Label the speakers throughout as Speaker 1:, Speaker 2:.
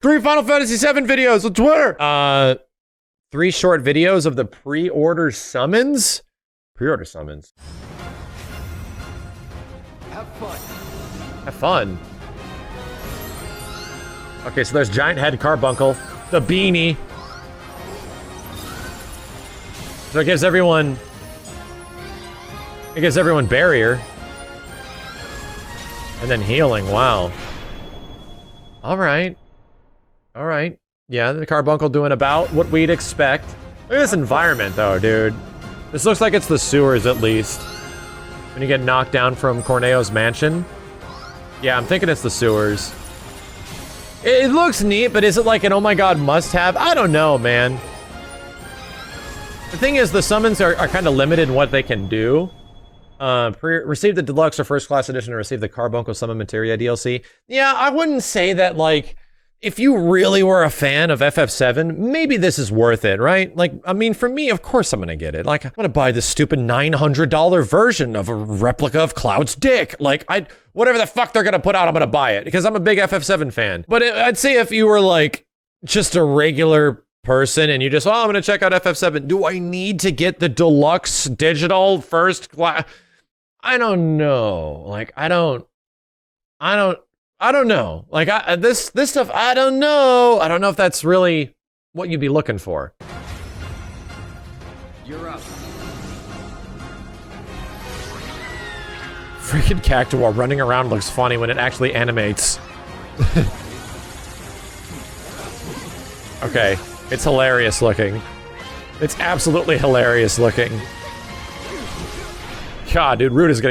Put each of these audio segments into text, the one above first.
Speaker 1: 3 Final Fantasy VII videos on Twitter. 3 short videos of the pre-order summons? Pre-order summons.
Speaker 2: Have fun.
Speaker 1: Have fun. Okay, so there's Giant Head Carbuncle, the beanie. So it gives everyone barrier. And then healing, wow. Alright. Alright. Yeah, the Carbuncle doing about what we'd expect. Look at this environment though, dude. This looks like it's the sewers at least. When you get knocked down from Corneo's mansion. Yeah, I'm thinking it's the sewers. It looks neat, but is it like an oh my god must-have? I don't know, man. The thing is, the summons are kind of limited in what they can do. Receive the Deluxe or First Class Edition and receive the Carbuncle Summon Materia DLC. Yeah, I wouldn't say that, like, if you really were a fan of FF7, maybe this is worth it, right? Like, I mean, for me, of course I'm gonna get it. Like, I'm gonna buy this stupid $900 version of a replica of Cloud's dick. Like, whatever the fuck they're gonna put out, I'm gonna buy it, because I'm a big FF7 fan. But I'd say if you were, like, just a regular person and you just, oh, I'm gonna check out FF7, do I need to get the Deluxe Digital First Class? I don't know. Like, I don't know. Like, this stuff, I don't know. I don't know if that's really what you'd be looking for.
Speaker 2: You're up.
Speaker 1: Freaking Cactuar running around looks funny when it actually animates. Okay, it's hilarious looking. It's absolutely hilarious looking. God, dude, Rude is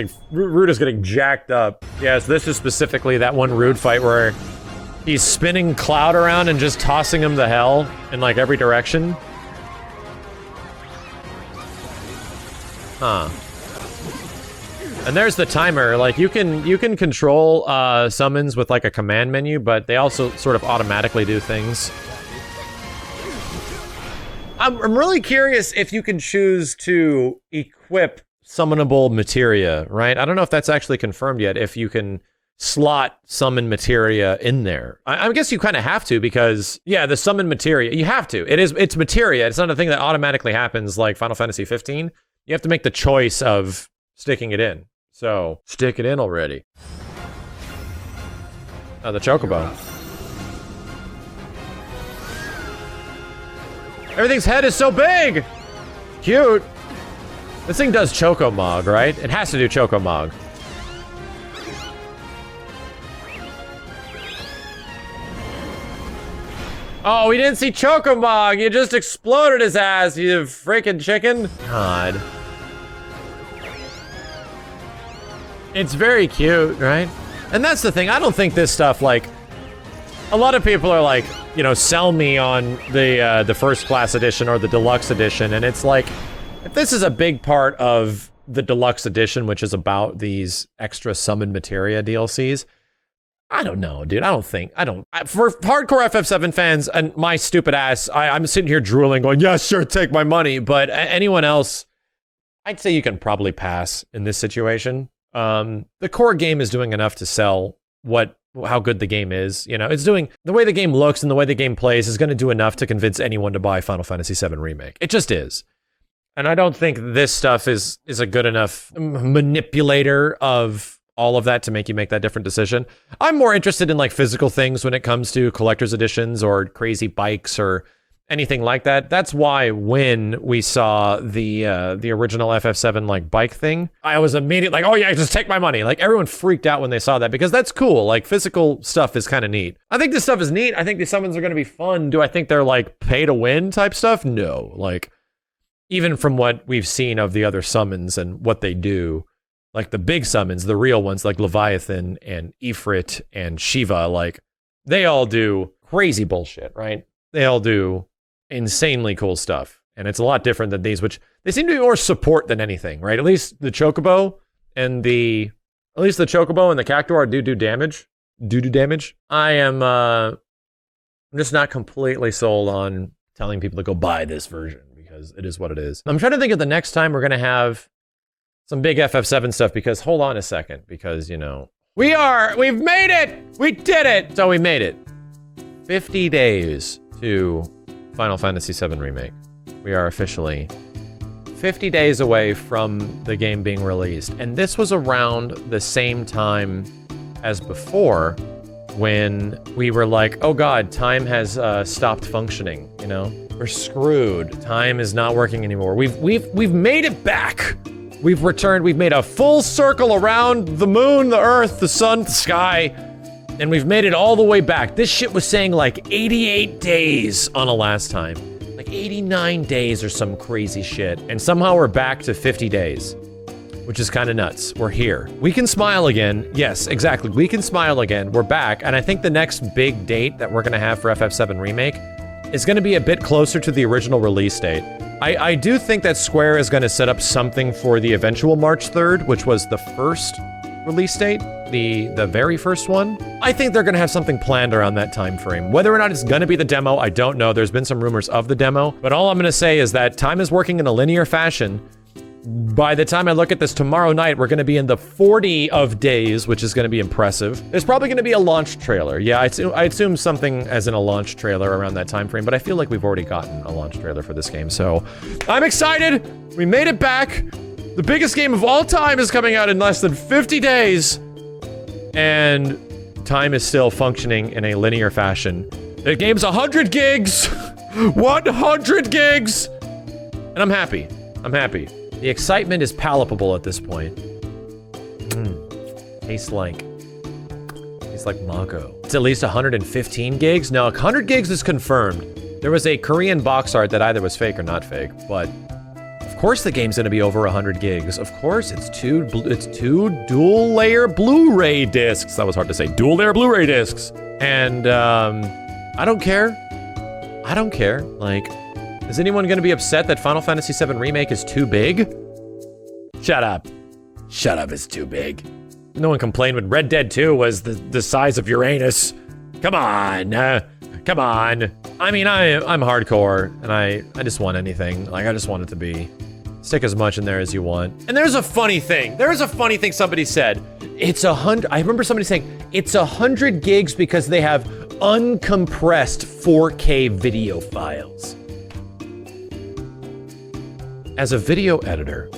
Speaker 1: getting jacked up. Yes, this is specifically that one Rude fight where he's spinning Cloud around and just tossing him to hell in like every direction. Huh. And there's the timer. Like you can control summons with like a command menu, but they also sort of automatically do things. I'm really curious if you can choose to equip summonable materia, right? I don't know if that's actually confirmed yet, if you can slot summon materia in there. I guess you kind of have to, because, yeah, the summon materia, you have to. It's materia. It's not a thing that automatically happens like Final Fantasy 15. You have to make the choice of sticking it in. So, stick it in already. Oh, the Chocobo. Everything's head is so big! Cute. This thing does Chocomog, right? It has to do Chocomog. Oh, we didn't see Chocomog! You just exploded his ass, you freaking chicken! God. It's very cute, right? And that's the thing, I don't think this stuff, like... A lot of people are like, you know, sell me on the First Class Edition or the Deluxe Edition, and it's like... If this is a big part of the Deluxe Edition, which is about these extra summon materia DLCs, I don't know, dude. For hardcore FF7 fans and my stupid ass, I'm sitting here drooling going, yeah, sure, take my money. But anyone else, I'd say you can probably pass in this situation. The core game is doing enough to sell how good the game is. You know, it's doing, the way the game looks and the way the game plays is going to do enough to convince anyone to buy Final Fantasy VII Remake. It just is. And I don't think this stuff is a good enough manipulator of all of that to make you make that different decision. I'm more interested in like physical things when it comes to collector's editions or crazy bikes or anything like that. That's why when we saw the original FF7 like bike thing, I was immediately like, oh yeah, just take my money. Like everyone freaked out when they saw that because that's cool. Like physical stuff is kind of neat. I think this stuff is neat. I think these summons are going to be fun. Do I think they're like pay to win type stuff? No, like even from what we've seen of the other summons and what they do, like the big summons, the real ones like Leviathan and Ifrit and Shiva, like they all do crazy bullshit, right? They all do insanely cool stuff. And it's a lot different than these, which they seem to be more support than anything, right? At least the Chocobo and the Cactuar do damage. Do damage. I'm just not completely sold on telling people to go buy this version because it is what it is. I'm trying to think of the next time we're gonna have some big FF7 stuff, because hold on a second, because you know, we've made it! We did it! So we made it. 50 days to Final Fantasy VII Remake. We are officially 50 days away from the game being released. And this was around the same time as before, when we were like, oh god, time has stopped functioning, you know? We're screwed. Time is not working anymore. We've made it back. We've returned. We've made a full circle around the moon, the earth, the sun, the sky, and we've made it all the way back. This shit was saying like 88 days on a last time. Like 89 days or some crazy shit. And somehow we're back to 50 days. Which is kind of nuts. We're here. We can smile again. Yes, exactly. We can smile again. We're back. And I think the next big date that we're going to have for FF7 Remake is going to be a bit closer to the original release date. I do think that Square is going to set up something for the eventual March 3rd, which was the first release date, the very first one. I think they're going to have something planned around that time frame. Whether or not it's going to be the demo, I don't know. There's been some rumors of the demo. But all I'm going to say is that time is working in a linear fashion. By the time I look at this tomorrow night, we're going to be in the 40 of days, which is going to be impressive. There's probably going to be a launch trailer. Yeah, I assume something as in a launch trailer around that time frame, but I feel like we've already gotten a launch trailer for this game, so I'm excited. We made it back. The biggest game of all time is coming out in less than 50 days, and time is still functioning in a linear fashion. The game's 100 gigs, 100 gigs, and I'm happy. I'm happy. The excitement is palpable at this point. Tastes like Mako. It's at least 115 gigs? No, 100 gigs is confirmed. There was a Korean box art that either was fake or not fake, but of course the game's gonna be over 100 gigs. Of course, it's two dual-layer Blu-ray discs. That was hard to say. Dual-layer Blu-ray discs. And, I don't care. I don't care. Like, is anyone gonna be upset that Final Fantasy VII Remake is too big? Shut up. Shut up, it's too big. No one complained when Red Dead 2 was the size of Uranus. Come on, come on. I mean, I'm hardcore, and I just want anything. Like, I just want it to be. Stick as much in there as you want. And there's a funny thing. There's a funny thing somebody said. It's 100, I remember somebody saying, it's 100 gigs because they have uncompressed 4K video files. As a video editor,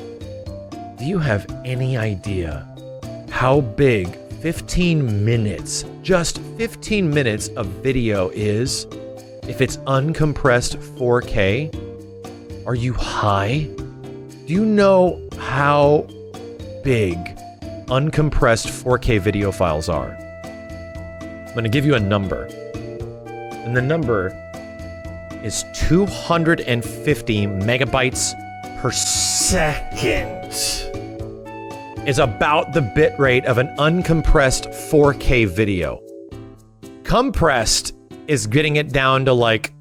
Speaker 1: do you have any idea how big 15 minutes, just 15 minutes of video is if it's uncompressed 4K? Are you high? Do you know how big uncompressed 4K video files are? I'm gonna give you a number. And the number is 250 megabytes per second. Is about the bit rate of an uncompressed 4K video. Compressed is getting it down to like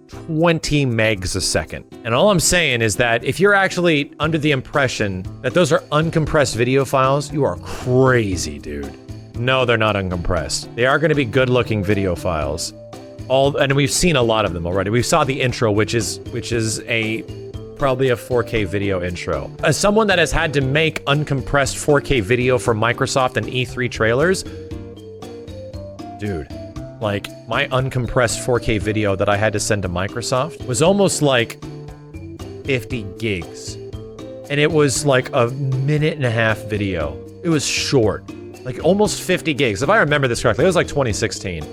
Speaker 1: 20 megs a second. And all I'm saying is that if you're actually under the impression that those are uncompressed video files, you are crazy, dude. No, they're not uncompressed. They are going to be good-looking video files. And we've seen a lot of them already. We saw the intro, which is probably a 4K video intro. As someone that has had to make uncompressed 4K video for Microsoft and E3 trailers, dude, like, my uncompressed 4K video that I had to send to Microsoft was almost like 50 gigs. And it was like a minute and a half video. It was short, like almost 50 gigs. If I remember this correctly, it was like 2016.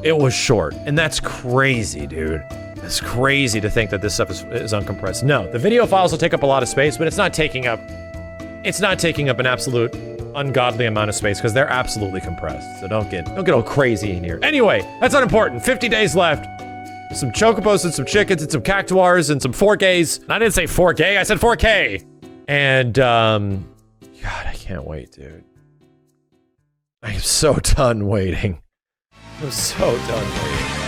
Speaker 1: It was short, and that's crazy, dude. It's crazy to think that this stuff is uncompressed. No, the video files will take up a lot of space, but it's not taking up an absolute ungodly amount of space because they're absolutely compressed. So don't get all crazy in here. Anyway, that's not important. 50 days left. Some chocobos and some chickens and some cactuars and some 4Ks. I didn't say 4K, I said 4K. And God, I can't wait, dude. I am so done waiting. I'm so done waiting.